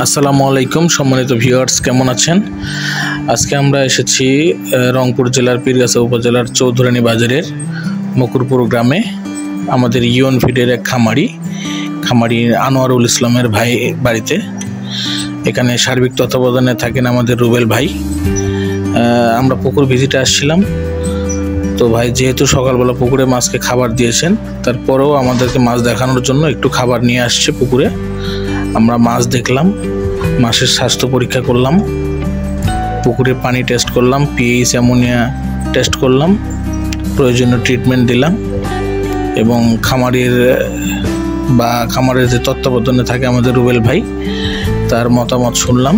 আসসালামু আলাইকুম সম্মানিত ভিউয়ার্স, কেমন আছেন? আজকে আমরা এসেছি রংপুর জেলার পীরগাছা উপজেলার চৌধুরানী বাজারের মকুরপুর গ্রামে। আমাদের ইয়ন ফিডের এক খামারি আনোয়ারুল ইসলামের ভাই বাড়িতে। এখানে সার্বিক তত্ত্বাবধানে থাকেন আমাদের রুবেল ভাই। আমরা পুকুর ভিজিটে আসছিলাম, তো ভাই যেহেতু সকালবেলা পুকুরে মাছকে খাবার দিয়েছেন, তারপরেও আমাদেরকে মাছ দেখানোর জন্য একটু খাবার নিয়ে আসছে পুকুরে। আমরা মাছ দেখলাম, মাছের স্বাস্থ্য পরীক্ষা করলাম, পুকুরে পানি টেস্ট করলাম, পিএইচ অ্যামোনিয়া টেস্ট করলাম, প্রয়োজনীয় ট্রিটমেন্ট দিলাম এবং খামারের যে তত্ত্বাবধানে থাকে আমাদের রুবেল ভাই, তার মতামত শুনলাম।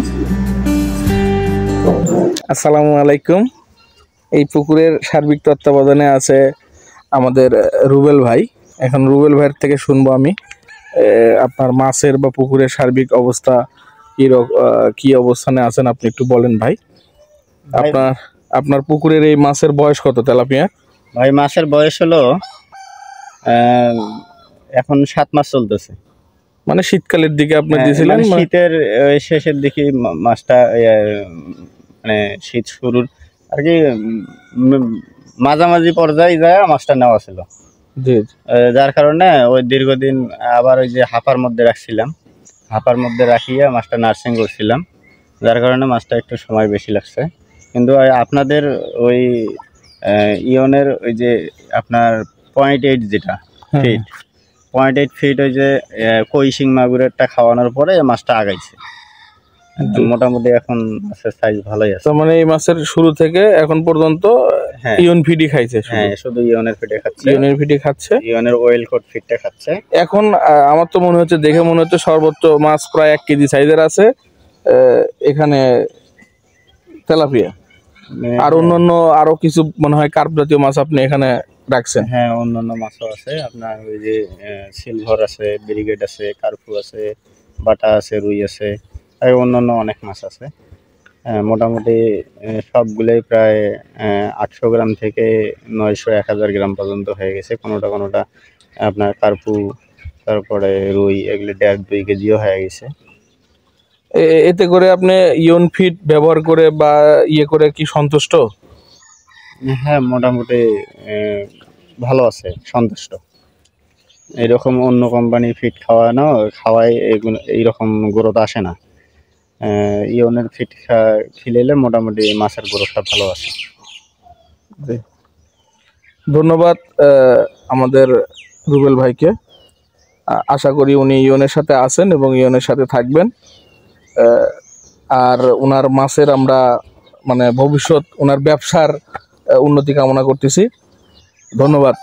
আসসালামু আলাইকুম। এই পুকুরের সার্বিক তত্ত্বাবধানে আছে আমাদের রুবেল ভাই। এখন রুবেল ভাইয়ের থেকে শুনবো আমি আপনার মাছের বা পুকুরের সার্বিক অবস্থা কি অবস্থানে আছেন আপনি একটু বলেন ভাই। আপনার পুকুরের এই মাছের বয়স কত তেলাপিয়া? ভাই মাছের বয়স হলো এখন 7 মাস চলতেছে। মানে শীতকালের দিকে আপনি দিয়েছিলেন? শীতের শেষের দিকে মাছটা মানে শীত শুরুর আর কি মাঝামাঝি পর্যায়ে যায় মাছটা নেওয়া ছিল। যার কারণে ওই দীর্ঘদিন আবার ওই যে হাঁপার মধ্যে রাখিয়া মাছটা নার্সিং করছিলাম, যার কারণে মাছটা একটু সময় বেশি লাগছে। কিন্তু আপনাদের ওই ইয়নের ওই যে আপনার 0.8 যেটা ফিট 0.8 ফিট ওই যে কই শিং মাগুরেরটা খাওয়ানোর পরে মাছটা আগাইছে। মোটামুটি এখন মাছের সাইজ ভালোই আছে। মানে এই মাছের শুরু থেকে এখন পর্যন্ত ইয়ন ফিডই খাইছে? হ্যাঁ, শুধু ইয়নের ফিডে খাচ্ছে, ইয়নের ওয়েল কোট ফিডটা খাচ্ছে। এখন আমার তো মনে হচ্ছে, দেখে মনে হচ্ছে সর্বোচ্চ মাছ প্রায় 1 কেজি সাইজের আছে এখানে তেলাপিয়া। আর অন্যান্য আরো কিছু মনে হয় কার্প জাতীয় মাছ আপনি এখানে রাখছেন? হ্যাঁ, অন্যান্য মাছও আছে। আপনার ওই যে সিলভার আছে, ব্রিগেড আছে, কার্পু আছে, বাটা আছে, রুই আছে, আর অন্যান্য অনেক মাছ আছে। মোটামুটি সবগুলোই প্রায় 800 গ্রাম থেকে 900-1000 গ্রাম পর্যন্ত হয়ে গেছে। কোনোটা আপনার কার্পু, তারপরে রুই, এগুলো 1.5-2 কেজিও হয়ে গেছে। এতে করে আপনি ইয়ন ফিড ব্যবহার করে বা করে কি সন্তুষ্ট? হ্যাঁ, মোটামুটি ভালো আছে, সন্তুষ্ট। এরকম অন্য কোম্পানি ফিড খাওয়ায় এইরকম গ্রোথ আসে না। ইয়নের ফিড খিলাইলে মোটামুটি মাছের গ্রোথটা ভালো আছে। ধন্যবাদ আমাদের রুবেল ভাইকে। আশা করি উনি ইয়নের সাথে আছেন এবং ইয়নের সাথে থাকবেন। আর ওনার মাছের আমরা মানে ভবিষ্যৎ ওনার ব্যবসার উন্নতি কামনা করতেছি। ধন্যবাদ।